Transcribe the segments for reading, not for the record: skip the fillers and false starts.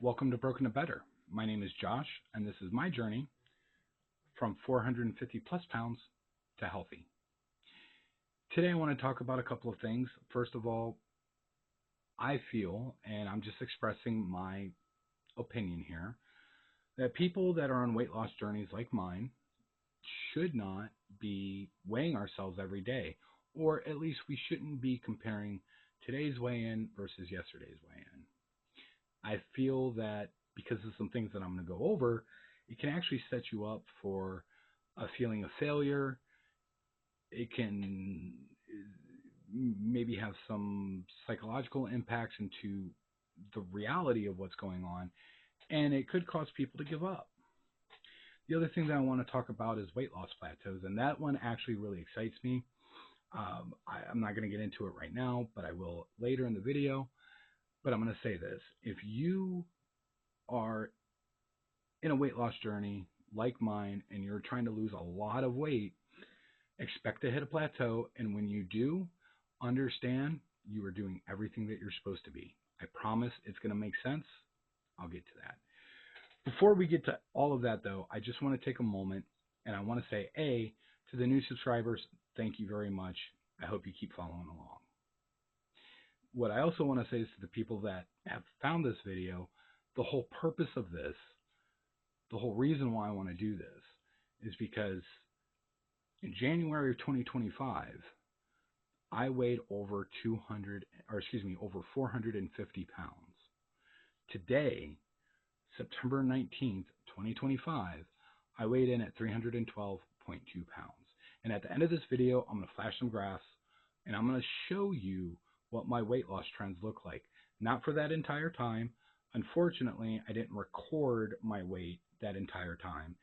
Welcome to Broken to Better. My name is Josh, and this is my journey from 450 plus pounds to healthy. Today, I want to talk about a couple of things. First of all, I feel, and I'm just expressing my opinion here, that people that are on weight loss journeys like mine should not be weighing ourselves every day, or at least we shouldn't be comparing today's weigh in versus yesterday's weigh in. I feel that because of some things that I'm going to go over, it can actually set you up for a feeling of failure. It can maybe have some psychological impacts into the reality of what's going on, and it could cause people to give up. The other thing that I want to talk about is weight loss plateaus, and that one actually really excites me. I'm not going to get into it right now, but I will later in the video. But I'm going to say this. If you are in a weight loss journey like mine and you're trying to lose a lot of weight, expect to hit a plateau. And when you do, understand you are doing everything that you're supposed to be. I promise it's going to make sense. I'll get to that. Before we get to all of that, though, I just want to take a moment and I want to say, to the new subscribers, thank you very much. I hope you keep following along. What I also want to say is to the people that have found this video, the whole purpose of this, the whole reason why I want to do this is because in January of 2025, I weighed over 450 pounds. Today, September 19th, 2025, I weighed in at 312.2 pounds. And at the end of this video, I'm going to flash some graphs and I'm going to show you what my weight loss trends look like. Not for that entire time. Unfortunately, I didn't record my weight that entire time.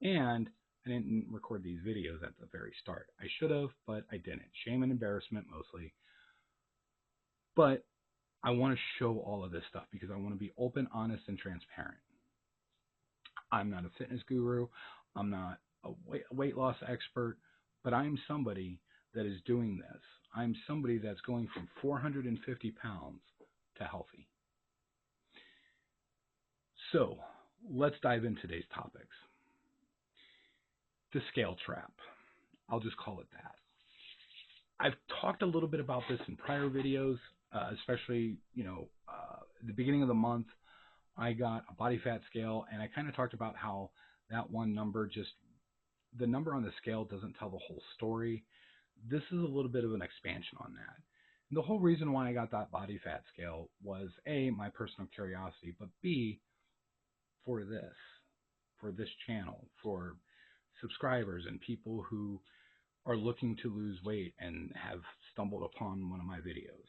And I didn't record these videos at the very start. I should have, but I didn't. Shame and embarrassment mostly. But I want to show all of this stuff because I want to be open, honest, and transparent. I'm not a fitness guru. I'm not a weight loss expert, but I'm somebody that is doing this. I'm somebody that's going from 450 pounds to healthy. So let's dive into today's topics. The scale trap. I'll just call it that. I've talked a little bit about this in prior videos, especially, at the beginning of the month, I got a body fat scale, and I kind of talked about how that one number the number on the scale doesn't tell the whole story. This is a little bit of an expansion on that. And the whole reason why I got that body fat scale was A, my personal curiosity, but B, for this channel, for subscribers and people who are looking to lose weight and have stumbled upon one of my videos.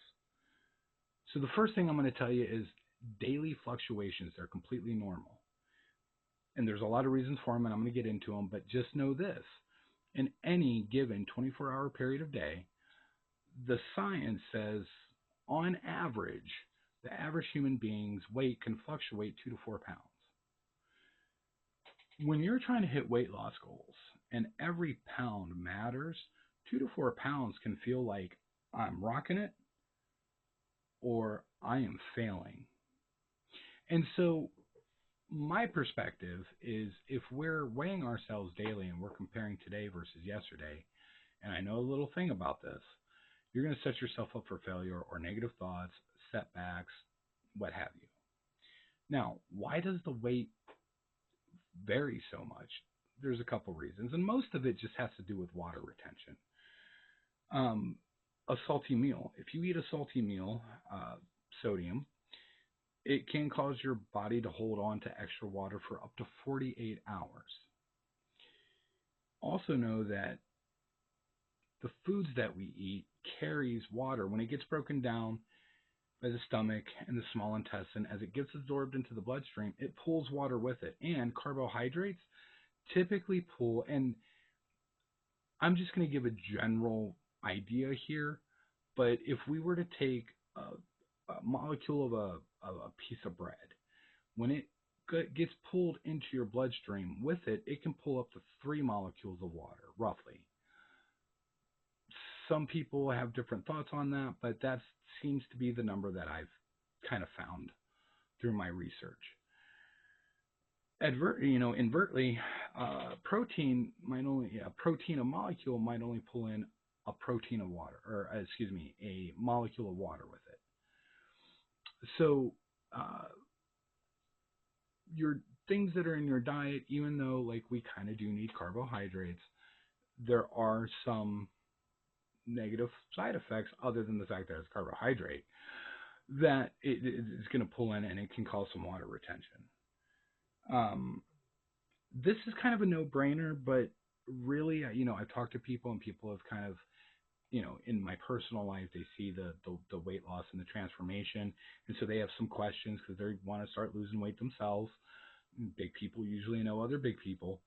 So the first thing I'm going to tell you is daily fluctuations. They're completely normal. And there's a lot of reasons for them, and I'm going to get into them, but just know this. In any given 24-hour period of day, the science says, on average, the average human being's weight can fluctuate 2 to 4 pounds. When you're trying to hit weight loss goals, and every pound matters, 2 to 4 pounds can feel like I'm rocking it or I am failing. And so my perspective is if we're weighing ourselves daily and we're comparing today versus yesterday, and I know a little thing about this, you're going to set yourself up for failure or negative thoughts, setbacks, what have you. Now, why does the weight vary so much? There's a couple reasons, and most of it just has to do with water retention. A salty meal. If you eat a salty meal, sodium, it can cause your body to hold on to extra water for up to 48 hours. Also know that the foods that we eat carries water. When it gets broken down by the stomach and the small intestine, as it gets absorbed into the bloodstream, it pulls water with it. And carbohydrates typically pull, and I'm just going to give a general idea here, but if we were to take a molecule of a piece of bread, when it gets pulled into your bloodstream with it, it can pull up to 3 molecules of water, roughly. Some people have different thoughts on that, but that seems to be the number that I've kind of found through my research. Invertly, a molecule might only pull in a protein of water, or a molecule of water with it. So your things that are in your diet, even though like we kind of do need carbohydrates, there are some negative side effects other than the fact that it's carbohydrate that it's going to pull in, and it can cause some water retention. This is kind of a no-brainer, but really, I've talked to people, and people have kind of, in my personal life, they see the weight loss and the transformation, and so they have some questions because they want to start losing weight themselves. Big people usually know other big people.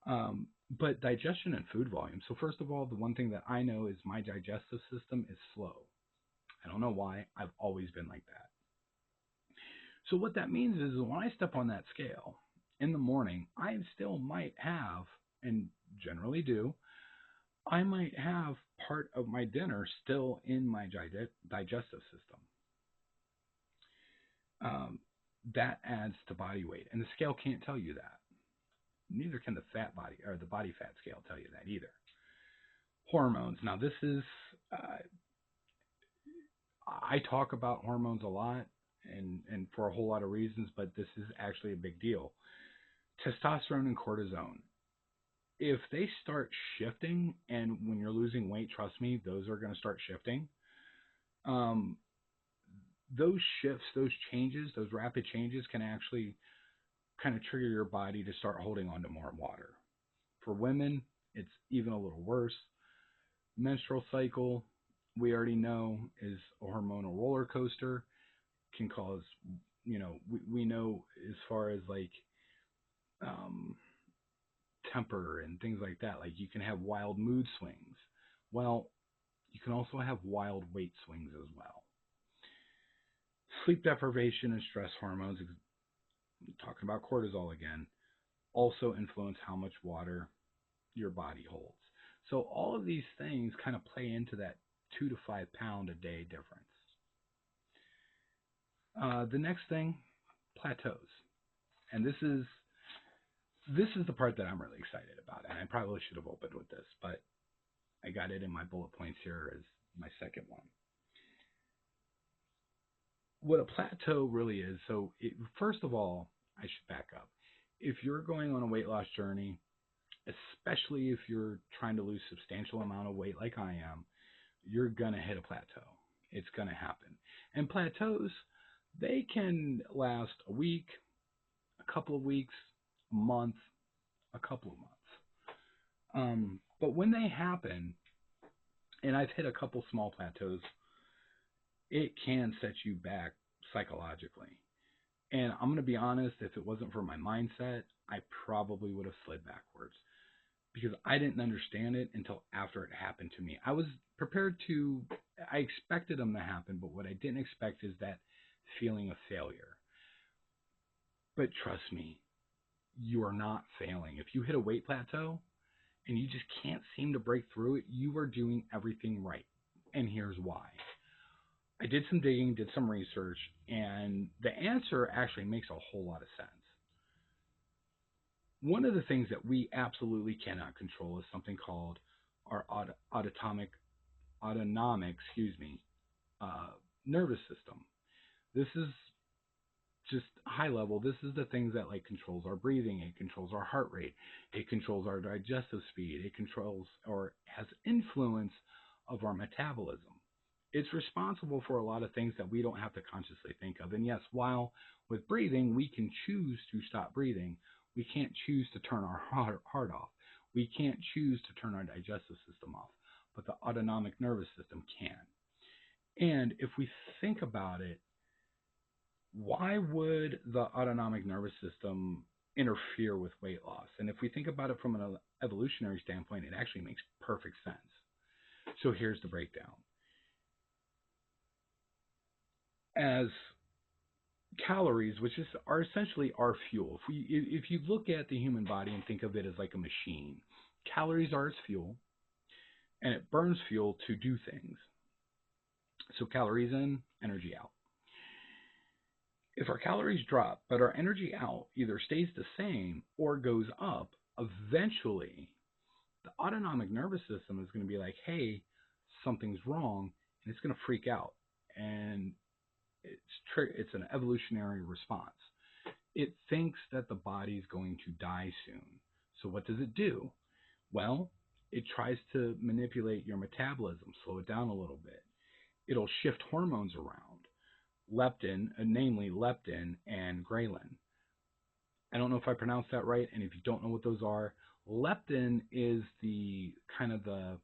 But digestion and food volume. So first of all, the one thing that I know is my digestive system is slow. I don't know why. I've always been like that. So what that means is when I step on that scale in the morning, I still might have, and generally do, I might have part of my dinner still in my digestive system. That adds to body weight, and the scale can't tell you that. Neither can the body fat scale tell you that either. Hormones. Now this is, I talk about hormones a lot, and for a whole lot of reasons, but this is actually a big deal. Testosterone and cortisone. If they start shifting, and when you're losing weight, trust me, those are going to start shifting. Those shifts, those changes, those rapid changes can actually kind of trigger your body to start holding on to more water. For women, it's even a little worse. Menstrual cycle, we already know, is a hormonal roller coaster. Can cause, we know as far as like temper and things like that. Like you can have wild mood swings. Well, you can also have wild weight swings as well. Sleep deprivation and stress hormones, talking about cortisol again, also influence how much water your body holds. So all of these things kind of play into that 2 to 5 pound a day difference. The next thing, plateaus. And this is the part that I'm really excited about, and I probably should have opened with this, but I got it in my bullet points here as my second one. What a plateau really is, first of all, I should back up. If you're going on a weight loss journey, especially if you're trying to lose substantial amount of weight like I am, you're going to hit a plateau. It's going to happen. And plateaus, they can last a week, a couple of weeks, a month, a couple of months. But when they happen, and I've hit a couple small plateaus, it can set you back psychologically. And I'm going to be honest, if it wasn't for my mindset, I probably would have slid backwards because I didn't understand it until after it happened to me. I was prepared to, I expected them to happen, but what I didn't expect is that feeling of failure. But trust me, you are not failing. If you hit a weight plateau and you just can't seem to break through it, you are doing everything right. And here's why. I did some digging, did some research, and the answer actually makes a whole lot of sense. One of the things that we absolutely cannot control is something called our autonomic nervous system. This is just high level. This is the things that like controls our breathing. It controls our heart rate. It controls our digestive speed. It controls or has influence of our metabolism. It's responsible for a lot of things that we don't have to consciously think of. And yes, while with breathing, we can choose to stop breathing, we can't choose to turn our heart off. We can't choose to turn our digestive system off, but the autonomic nervous system can. And if we think about it, why would the autonomic nervous system interfere with weight loss? And if we think about it from an evolutionary standpoint, it actually makes perfect sense. So here's the breakdown. As calories, which are essentially our fuel. If you look at the human body and think of it as like a machine, calories are its fuel, and it burns fuel to do things. So calories in, energy out. If our calories drop, but our energy out either stays the same or goes up, eventually the autonomic nervous system is going to be like, hey, something's wrong, and it's going to freak out. And it's an evolutionary response. It thinks that the body is going to die soon. So what does it do? Well, it tries to manipulate your metabolism, slow it down a little bit. It'll shift hormones around, namely leptin and ghrelin. I don't know if I pronounced that right, and if you don't know what those are, leptin is the kind of the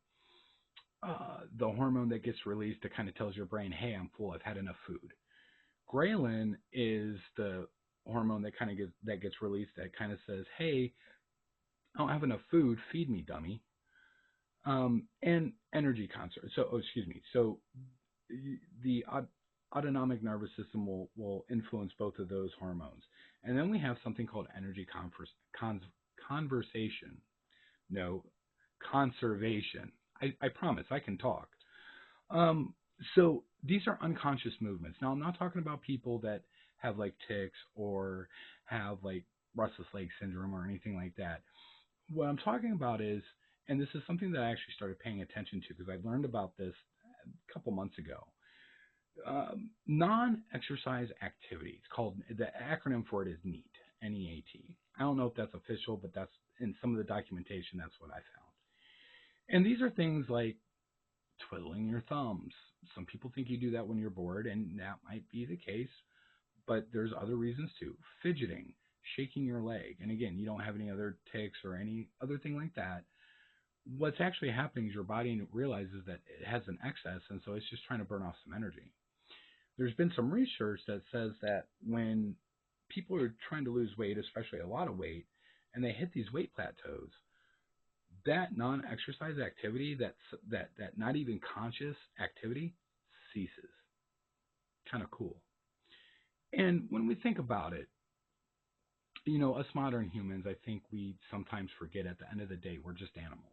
hormone that gets released that kind of tells your brain, hey, I'm full, I've had enough food. Ghrelin is the hormone that gets released that kind of says, hey, I don't have enough food, feed me, dummy. And energy conservation. So the autonomic nervous system will influence both of those hormones. And then we have something called energy conversation. No, conservation. I promise I can talk. So these are unconscious movements. Now, I'm not talking about people that have like tics or have like restless leg syndrome or anything like that. What I'm talking about is, and this is something that I actually started paying attention to because I learned about this a couple months ago. Non-exercise activity. It's called, the acronym for it is NEAT, N-E-A-T. I don't know if that's official, but that's in some of the documentation, that's what I found. And these are things like twiddling your thumbs. Some people think you do that when you're bored, and that might be the case, but there's other reasons too. Fidgeting, shaking your leg. And again, you don't have any other tics or any other thing like that. What's actually happening is your body realizes that it has an excess, and so it's just trying to burn off some energy. There's been some research that says that when people are trying to lose weight, especially a lot of weight, and they hit these weight plateaus, that non-exercise activity, that not even conscious activity, ceases. Kind of cool. And when we think about it, you know, us modern humans, I think we sometimes forget at the end of the day, we're just animals,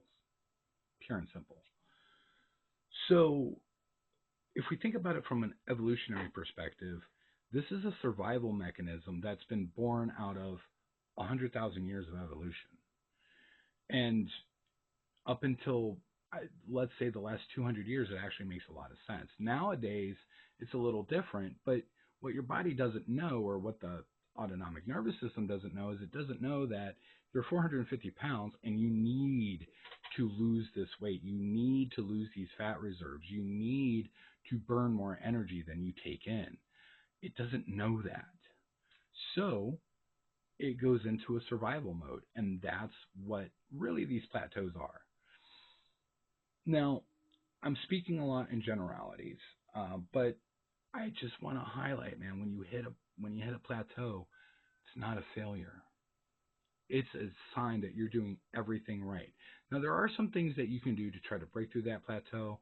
pure and simple. So if we think about it from an evolutionary perspective, this is a survival mechanism that's been born out of 100,000 years of evolution. And up until, let's say, the last 200 years, it actually makes a lot of sense. Nowadays, it's a little different, but what your body doesn't know, or what the autonomic nervous system doesn't know, is it doesn't know that you're 450 pounds and you need to lose this weight. You need to lose these fat reserves. You need to burn more energy than you take in. It doesn't know that. So it goes into a survival mode, and that's what really these plateaus are. Now, I'm speaking a lot in generalities, but I just want to highlight, man, when you hit a plateau, it's not a failure. It's a sign that you're doing everything right. Now, there are some things that you can do to try to break through that plateau.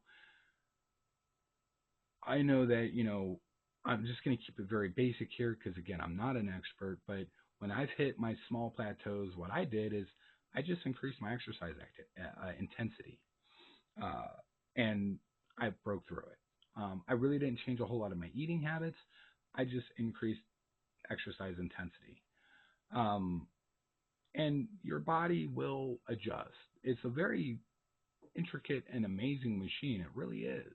I know that, you know, I'm just going to keep it very basic here because, again, I'm not an expert, but when I've hit my small plateaus, what I did is I just increased my exercise intensity, and I broke through it. I really didn't change a whole lot of my eating habits. I just increased exercise intensity. And your body will adjust. It's a very intricate and amazing machine. It really is.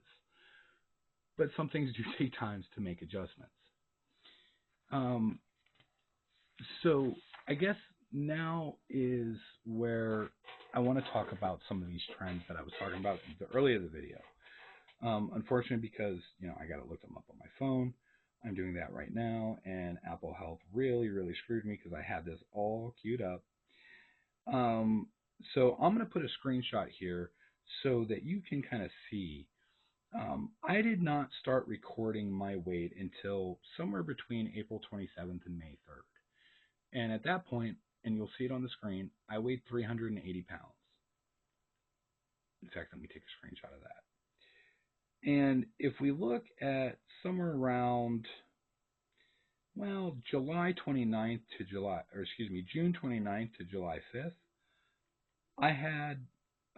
But some things do take time to make adjustments. So I guess now is where I want to talk about some of these trends that I was talking about earlier in the video. Unfortunately, because, you know, I got to look them up on my phone. I'm doing that right now, and Apple Health really, really screwed me because I had this all queued up. So I'm going to put a screenshot here so that you can kind of see. I did not start recording my weight until somewhere between April 27th and May 3rd. And at that point, and you'll see it on the screen, I weighed 380 pounds. In fact, let me take a screenshot of that. And if we look at somewhere around, well, June 29th to July 5th, I had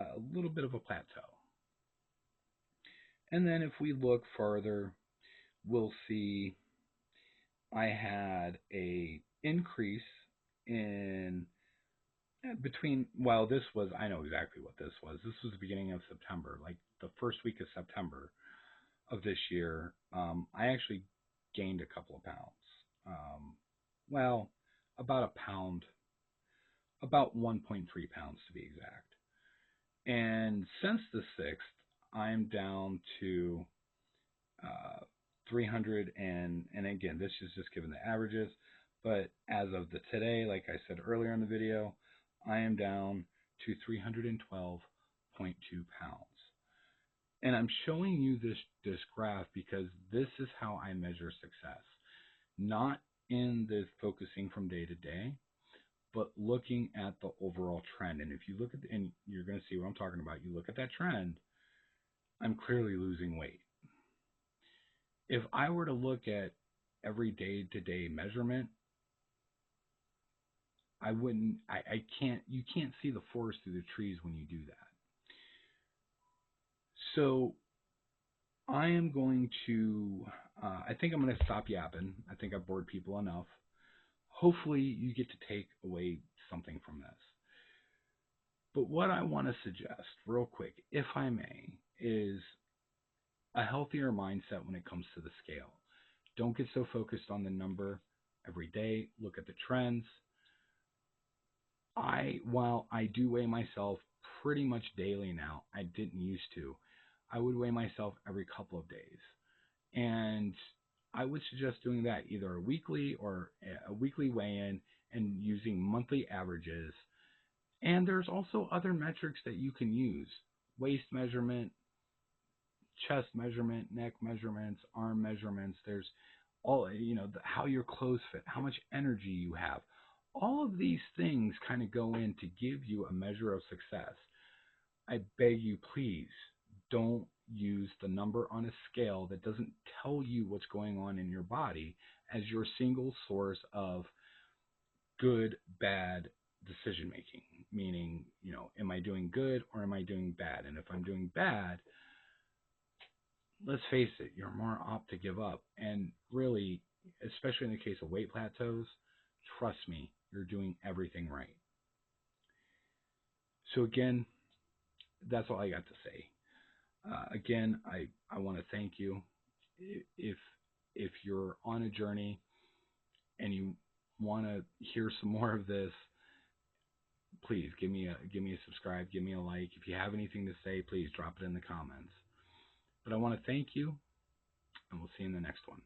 a little bit of a plateau. And then if we look further, we'll see I had a increase in between, well, this was, I know exactly what this was. This was the beginning of September, like the first week of September of this year. I actually gained a couple of pounds. Um, well, about a pound, about 1.3 pounds to be exact. And since the 6th, I'm down to uh, 300, and again, this is just given the averages, but as of the today, like I said earlier in the video, I am down to 312.2 pounds. And I'm showing you this graph because this is how I measure success. Not in the focusing from day to day, but looking at the overall trend. And if you look at and you're going to see what I'm talking about. You look at that trend, I'm clearly losing weight. If I were to look at every day to day measurement, I wouldn't, I can't, you can't see the forest through the trees when you do that. So I am going to, I think I'm going to stop yapping. I think I've bored people enough. Hopefully you get to take away something from this. But what I want to suggest real quick, if I may, is a healthier mindset when it comes to the scale. Don't get so focused on the number every day. Look at the trends. While I do weigh myself pretty much daily now, I didn't used to. I would weigh myself every couple of days. And I would suggest doing that either a weekly or a weekly weigh-in and using monthly averages. And there's also other metrics that you can use. Waist measurement, chest measurement, neck measurements, arm measurements. There's all, how your clothes fit, how much energy you have. All of these things kind of go in to give you a measure of success. I beg you, please don't use the number on a scale that doesn't tell you what's going on in your body as your single source of good, bad decision making. Meaning, am I doing good or am I doing bad? And if I'm doing bad, let's face it, you're more apt to give up. And really, especially in the case of weight plateaus, trust me, you're doing everything right. So again, that's all I got to say. Again, I want to thank you. If you're on a journey and you want to hear some more of this, please give me a subscribe, give me a like. If you have anything to say, please drop it in the comments. But I want to thank you, and we'll see you in the next one.